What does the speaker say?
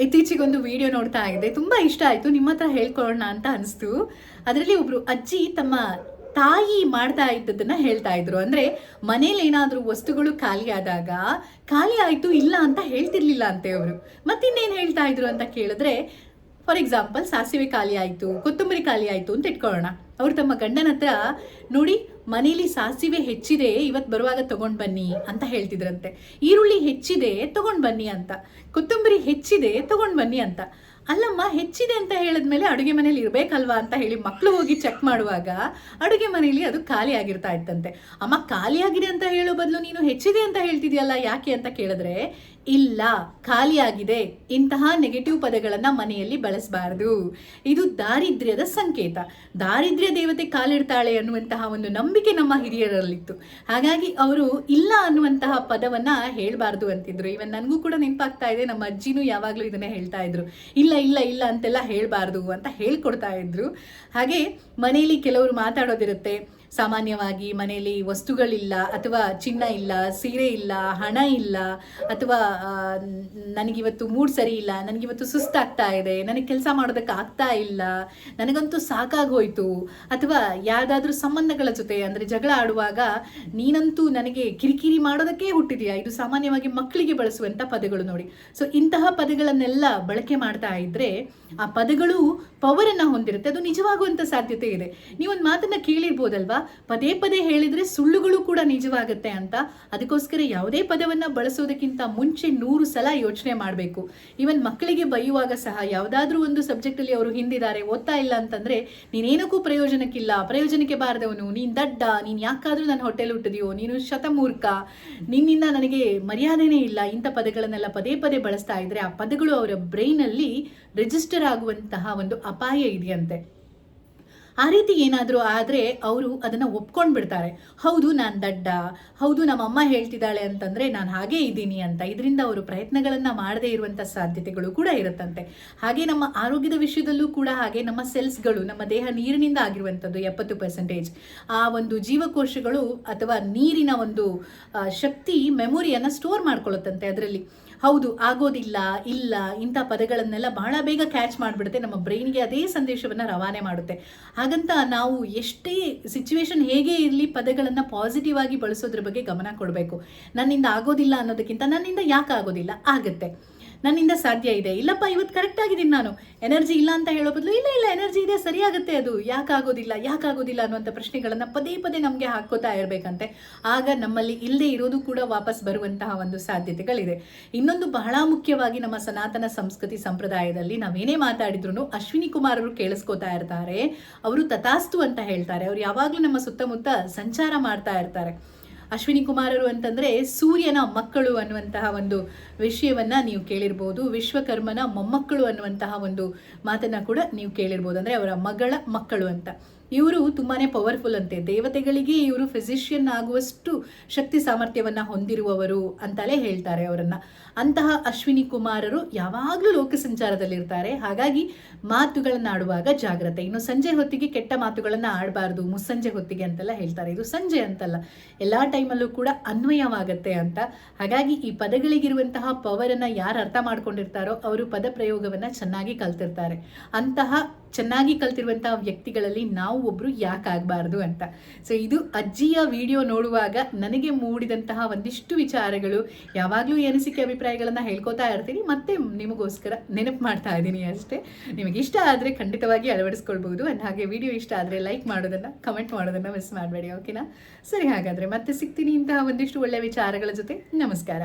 ಇತ್ತೀಚೆಗೊಂದು video ನೋಡ್ತಾ ಇದ್ದೆ, ತುಂಬಾ ಇಷ್ಟ ಆಯ್ತು, ನಿಮ್ಮ ಹತ್ರ ಹೇಳ್ಕೊಳ್ಳೋಣ ಅಂತ ಅನಿಸ್ತು. ಅದರಲ್ಲಿ ಒಬ್ರು ಅಜ್ಜಿ ತಮ್ಮ ತಾಯಿ ಮಾಡ್ತಾ ಇದ್ದದನ್ನ ಹೇಳ್ತಾ ಇದ್ರು. ಅಂದ್ರೆ ಮನೇಲಿ ಏನಾದ್ರೂ ವಸ್ತುಗಳು ಖಾಲಿ ಆದಾಗ ಖಾಲಿ ಆಯ್ತು ಇಲ್ಲ ಅಂತ ಹೇಳ್ತಿರ್ಲಿಲ್ಲ ಅಂತೆ ಅವರು. ಮತ್ತಿನ್ನೇನು ಹೇಳ್ತಾ ಇದ್ರು ಅಂತ ಕೇಳಿದ್ರೆ, ಫಾರ್ ಎಕ್ಸಾಂಪಲ್ ಸಾಸಿವೆ ಖಾಲಿ ಆಯ್ತು, ಕೊತ್ತಂಬರಿ ಖಾಲಿ ಆಯ್ತು ಅಂತ ಇಟ್ಕೊಳ್ಳೋಣ. ಅವ್ರು ತಮ್ಮ ಗಂಡನ ಹತ್ರ, ನೋಡಿ ಮನೇಲಿ ಸಾಸಿವೆ ಹೆಚ್ಚಿದೆ, ಇವತ್ತು ಬರುವಾಗ ತಗೊಂಡ್ ಬನ್ನಿ ಅಂತ ಹೇಳ್ತಿದ್ರಂತೆ. ಈರುಳ್ಳಿ ಹೆಚ್ಚಿದೆ, ತಗೊಂಡ್ ಬನ್ನಿ ಅಂತ. ಕೊತ್ತಂಬರಿ ಹೆಚ್ಚಿದೆ, ತಗೊಂಡ್ ಬನ್ನಿ ಅಂತ. ಅಲ್ಲಮ್ಮ, ಹೆಚ್ಚಿದೆ ಅಂತ ಹೇಳಿದ್ಮೇಲೆ ಅಡುಗೆ ಮನೇಲಿ ಇರ್ಬೇಕಲ್ವಾ ಅಂತ ಹೇಳಿ ಮಕ್ಕಳು ಹೋಗಿ ಚೆಕ್ ಮಾಡುವಾಗ ಅಡುಗೆ ಮನೇಲಿ ಅದು ಖಾಲಿ ಆಗಿರ್ತಾ ಇತ್ತಂತೆ. ಅಮ್ಮ, ಖಾಲಿ ಆಗಿದೆ ಅಂತ ಹೇಳೋ ಬದಲು ನೀನು ಹೆಚ್ಚಿದೆ ಅಂತ ಹೇಳ್ತಿದ್ಯಲ್ಲ, ಯಾಕೆ ಅಂತ ಕೇಳಿದ್ರೆ, ಇಲ್ಲ, ಖಾಲಿ ಆಗಿದೆ, ಇಂತಹ ನೆಗೆಟಿವ್ ಪದಗಳನ್ನ ಮನೆಯಲ್ಲಿ ಬಳಸಬಾರದು, ಇದು ದಾರಿದ್ರ್ಯದ ಸಂಕೇತ, ದಾರಿದ್ರ್ಯ ದೇವತೆ ಕಾಲಿಡ್ತಾಳೆ ಅನ್ನುವಂತಹ ಒಂದು ನಂಬಿಕೆ ನಮ್ಮ ಹಿರಿಯರಲ್ಲಿತ್ತು. ಹಾಗಾಗಿ ಅವರು ಇಲ್ಲ ಅನ್ನುವಂತಹ ಪದವನ್ನ ಹೇಳ್ಬಾರ್ದು ಅಂತಿದ್ರು. ಇವನ್ ನನಗೂ ಕೂಡ ನೆನಪಾಗ್ತಾ ಇದೆ, ನಮ್ಮ ಅಜ್ಜಿನೂ ಯಾವಾಗ್ಲೂ ಇದನ್ನೇ ಹೇಳ್ತಾ ಇದ್ರು, ಇಲ್ಲ ಇಲ್ಲ ಇಲ್ಲ ಅಂತೆಲ್ಲ ಹೇಳ್ಬಾರ್ದು ಅಂತ ಹೇಳ್ಕೊಡ್ತಾ ಇದ್ರು. ಹಾಗೆ ಮನೆಯಲ್ಲಿ ಕೆಲವರು ಮಾತಾಡೋದಿರುತ್ತೆ, ಸಾಮಾನ್ಯವಾಗಿ ಮನೆಯಲ್ಲಿ ವಸ್ತುಗಳಿಲ್ಲ, ಅಥವಾ ಚಿನ್ನ ಇಲ್ಲ, ಸೀರೆ ಇಲ್ಲ, ಹಣ ಇಲ್ಲ, ಅಥವಾ ನನಗಿವತ್ತು ಮೂಡ್ ಸರಿ ಇಲ್ಲ, ನನಗಿವತ್ತು ಸುಸ್ತಾಗ್ತಾ ಇದೆ, ನನಗೆ ಕೆಲಸ ಮಾಡೋದಕ್ಕೆ ಆಗ್ತಾ ಇಲ್ಲ, ನನಗಂತೂ ಸಾಕಾಗೋಯ್ತು, ಅಥವಾ ಯಾವುದಾದ್ರೂ ಸಂಬಂಧಗಳ ಜೊತೆ ಅಂದರೆ ಜಗಳ ಆಡುವಾಗ ನೀನಂತೂ ನನಗೆ ಕಿರಿಕಿರಿ ಮಾಡೋದಕ್ಕೆ ಹುಟ್ಟಿದೆಯಾ, ಇದು ಸಾಮಾನ್ಯವಾಗಿ ಮಕ್ಕಳಿಗೆ ಬಳಸುವಂಥ ಪದಗಳು ನೋಡಿ. ಸೊ ಇಂತಹ ಪದಗಳನ್ನೆಲ್ಲ ಬಳಕೆ ಮಾಡ್ತಾ ಇದ್ರೆ ಆ ಪದಗಳು ಪವರನ್ನು ಹೊಂದಿರುತ್ತೆ, ಅದು ನಿಜವಾಗುವಂಥ ಸಾಧ್ಯತೆ ಇದೆ. ನೀವೊಂದು ಮಾತನ್ನ ಕೇಳಿರ್ಬೋದಲ್ವಾ, ಪದೇ ಪದೇ ಹೇಳಿದ್ರೆ ಸುಳ್ಳುಗಳು ಕೂಡ ನಿಜವಾಗುತ್ತೆ ಅಂತ. ಅದಕ್ಕೋಸ್ಕರ ಯಾವುದೇ ಪದವನ್ನ ಬಳಸೋದಕ್ಕಿಂತ ಮುಂಚೆ 100 ಸಲ ಯೋಚನೆ ಮಾಡಬೇಕು. ಇವನ್ ಮಕ್ಕಳಿಗೆ ಬೈಯುವಾಗ ಸಹ ಯಾವುದಾದ್ರೂ ಒಂದು ಸಬ್ಜೆಕ್ಟ್ ಅಲ್ಲಿ ಅವರು ಹಿಂದಿದ್ದಾರೆ, ಓದ್ತಾ ಇಲ್ಲ ಅಂತಂದ್ರೆ, ನೀನೇನಕ್ಕೂ ಪ್ರಯೋಜನಕ್ಕಿಲ್ಲ, ಪ್ರಯೋಜನಕ್ಕೆ ಬಾರದವನು, ನೀನ್ ದಡ್ಡ, ನೀನ್ ಯಾಕಾದ್ರೂ ನನ್ನ ಹೊಟ್ಟೆಲ್ ಹುಟ್ಟಿದೆಯೋ, ನೀನು ಶತಮೂರ್ಖ, ನಿನ್ನಿಂದ ನನಗೆ ಮರ್ಯಾದೆನೇ ಇಲ್ಲ, ಇಂಥ ಪದಗಳನ್ನೆಲ್ಲ ಪದೇ ಪದೇ ಬಳಸ್ತಾ ಇದ್ರೆ ಆ ಪದಗಳು ಅವರ ಬ್ರೈನ್ ಅಲ್ಲಿ ರಿಜಿಸ್ಟರ್ ಆಗುವಂತಹ ಒಂದು ಅಪಾಯ ಇದೆಯಂತೆ. ಆ ರೀತಿ ಏನಾದರೂ ಆದರೆ ಅವರು ಅದನ್ನು ಒಪ್ಕೊಂಡು ಬಿಡ್ತಾರೆ. ಹೌದು, ನಾನು ದಡ್ಡ, ಹೌದು ನಮ್ಮಮ್ಮ ಹೇಳ್ತಿದ್ದಾಳೆ ಅಂತಂದರೆ ನಾನು ಹಾಗೇ ಇದ್ದೀನಿ ಅಂತ. ಇದರಿಂದ ಅವರು ಪ್ರಯತ್ನಗಳನ್ನು ಮಾಡದೇ ಇರುವಂಥ ಸಾಧ್ಯತೆಗಳು ಕೂಡ ಇರುತ್ತಂತೆ. ಹಾಗೆ ನಮ್ಮ ಆರೋಗ್ಯದ ವಿಷಯದಲ್ಲೂ ಕೂಡ ಹಾಗೆ, ನಮ್ಮ ಸೆಲ್ಸ್ಗಳು, ನಮ್ಮ ದೇಹ ನೀರಿನಿಂದ ಆಗಿರುವಂಥದ್ದು 70%. ಆ ಒಂದು ಜೀವಕೋಶಗಳು ಅಥವಾ ನೀರಿನ ಒಂದು ಶಕ್ತಿ ಮೆಮೊರಿಯನ್ನು ಸ್ಟೋರ್ ಮಾಡ್ಕೊಳ್ಳುತ್ತಂತೆ ಅದರಲ್ಲಿ. ಹೌದು, ಆಗೋದಿಲ್ಲ, ಇಲ್ಲ, ಇಂಥ ಪದಗಳನ್ನೆಲ್ಲ ಬಹಳ ಬೇಗ ಕ್ಯಾಚ್ ಮಾಡಿಬಿಡುತ್ತೆ, ನಮ್ಮ ಬ್ರೈನ್ಗೆ ಅದೇ ಸಂದೇಶವನ್ನು ರವಾನೆ ಮಾಡುತ್ತೆ. ಹಾಗಂತ ನಾವು ಎಷ್ಟೇ ಸಿಚುವೇಶನ್ ಹೇಗೆ ಇರಲಿ ಪದಗಳನ್ನು ಪಾಸಿಟಿವ್ ಆಗಿ ಬಳಸೋದ್ರ ಬಗ್ಗೆ ಗಮನ ಕೊಡಬೇಕು. ನನ್ನಿಂದ ಆಗೋದಿಲ್ಲ ಅನ್ನೋದಕ್ಕಿಂತ ನನ್ನಿಂದ ಯಾಕೆ ಆಗೋದಿಲ್ಲ, ಆಗುತ್ತೆ, ನನ್ನಿಂದ ಸಾಧ್ಯ ಇದೆ, ಇಲ್ಲಪ್ಪ ಇವತ್ತು ಕರೆಕ್ಟ್ ಆಗಿದ್ದೀನಿ ನಾನು, ಎನರ್ಜಿ ಇಲ್ಲ ಅಂತ ಹೇಳೋ ಬದಲು ಇಲ್ಲ ಇಲ್ಲ ಎನರ್ಜಿ ಇದೆ, ಸರಿಯಾಗುತ್ತೆ, ಅದು ಯಾಕಾಗೋದಿಲ್ಲ ಅನ್ನುವಂಥ ಪ್ರಶ್ನೆಗಳನ್ನು ಪದೇ ಪದೇ ನಮಗೆ ಹಾಕೋತಾ ಇರಬೇಕಂತೆ. ಆಗ ನಮ್ಮಲ್ಲಿ ಇಲ್ಲದೆ ಇರೋದು ಕೂಡ ವಾಪಸ್ ಬರುವಂತಹ ಒಂದು ಸಾಧ್ಯತೆಗಳಿದೆ. ಇನ್ನೊಂದು ಬಹಳ ಮುಖ್ಯವಾಗಿ, ನಮ್ಮ ಸನಾತನ ಸಂಸ್ಕೃತಿ ಸಂಪ್ರದಾಯದಲ್ಲಿ ನಾವೇನೇ ಮಾತಾಡಿದ್ರು ಅಶ್ವಿನಿ ಕುಮಾರ್ ಅವರು ಕೇಳಿಸ್ಕೋತಾ ಇರ್ತಾರೆ, ಅವರು ತಥಾಸ್ತು ಅಂತ ಹೇಳ್ತಾರೆ. ಅವ್ರು ಯಾವಾಗಲೂ ನಮ್ಮ ಸುತ್ತಮುತ್ತ ಸಂಚಾರ ಮಾಡ್ತಾ ಇರ್ತಾರೆ. ಅಶ್ವಿನಿ ಕುಮಾರರು ಅಂತಂದ್ರೆ ಸೂರ್ಯನ ಮಕ್ಕಳು ಅನ್ನುವಂತಹ ಒಂದು ವಿಷಯವನ್ನ ನೀವು ಕೇಳಿರ್ಬೋದು. ವಿಶ್ವಕರ್ಮನ ಮೊಮ್ಮಕ್ಕಳು ಅನ್ನುವಂತಹ ಒಂದು ಮಾತನ್ನ ಕೂಡ ನೀವು ಕೇಳಿರ್ಬೋದು, ಅಂದ್ರೆ ಅವರ ಮಗಳ ಮಕ್ಕಳು ಅಂತ. ಇವರು ತುಂಬಾನೇ ಪವರ್ಫುಲ್ ಅಂತೆ, ದೇವತೆಗಳಿಗೆ ಇವರು ಫಿಸಿಷಿಯನ್ ಆಗುವಷ್ಟು ಶಕ್ತಿ ಸಾಮರ್ಥ್ಯವನ್ನ ಹೊಂದಿರುವವರು ಅಂತಲೇ ಹೇಳ್ತಾರೆ ಅವರನ್ನ. ಅಂತಹ ಅಶ್ವಿನಿ ಕುಮಾರರು ಯಾವಾಗಲೂ ಲೋಕ ಸಂಚಾರದಲ್ಲಿರ್ತಾರೆ. ಹಾಗಾಗಿ ಮಾತುಗಳನ್ನ ಆಡುವಾಗ ಜಾಗ್ರತೆ. ಇನ್ನು ಸಂಜೆ ಹೊತ್ತಿಗೆ ಕೆಟ್ಟ ಮಾತುಗಳನ್ನ ಆಡಬಾರ್ದು, ಮುಸ್ಸಂಜೆ ಹೊತ್ತಿಗೆ ಅಂತೆಲ್ಲ ಹೇಳ್ತಾರೆ. ಇದು ಸಂಜೆ ಅಂತಲ್ಲ, ಎಲ್ಲಾ ಟೈಮಲ್ಲೂ ಕೂಡ ಅನ್ವಯವಾಗತ್ತೆ ಅಂತ. ಹಾಗಾಗಿ ಈ ಪದಗಳಿಗಿರುವಂತಹ ಪವರನ್ನ ಯಾರು ಅರ್ಥ ಮಾಡ್ಕೊಂಡಿರ್ತಾರೋ ಅವರು ಪದ ಪ್ರಯೋಗವನ್ನ ಚೆನ್ನಾಗಿ ಕಲ್ತಿರ್ತಾರೆ. ಅಂತಹ ಚೆನ್ನಾಗಿ ಕಲ್ತಿರುವಂತಹ ವ್ಯಕ್ತಿಗಳಲ್ಲಿ ನಾವು ಒಬ್ರು ಯಾಕಾಗಬಾರ್ದು ಅಂತ. ಸೊ ಇದು ಅಜ್ಜಿಯ ವಿಡಿಯೋ ನೋಡುವಾಗ ನನಗೆ ಮೂಡಿದಂತಹ ಒಂದಿಷ್ಟು ವಿಚಾರಗಳು. ಯಾವಾಗಲೂ ಅನಿಸಿಕೆ ಅಭಿಪ್ರಾಯಗಳನ್ನ ಹೇಳ್ಕೊತಾ ಇರ್ತೀನಿ, ಮತ್ತೆ ನಿಮಗೋಸ್ಕರ ನೆನಪು ಮಾಡ್ತಾ ಇದ್ದೀನಿ ಅಷ್ಟೇ. ನಿಮಗೆ ಇಷ್ಟ ಆದರೆ ಖಂಡಿತವಾಗಿ ಅಳವಡಿಸ್ಕೊಳ್ಬಹುದು. ಅಂಡ್ ಹಾಗೆ ವಿಡಿಯೋ ಇಷ್ಟ ಆದರೆ ಲೈಕ್ ಮಾಡೋದನ್ನ, ಕಮೆಂಟ್ ಮಾಡೋದನ್ನ ಮಿಸ್ ಮಾಡಬೇಡಿ, ಓಕೆನಾ? ಸರಿ, ಹಾಗಾದ್ರೆ ಮತ್ತೆ ಸಿಗ್ತೀನಿ ಇಂತಹ ಒಂದಿಷ್ಟು ಒಳ್ಳೆಯ ವಿಚಾರಗಳ ಜೊತೆ. ನಮಸ್ಕಾರ.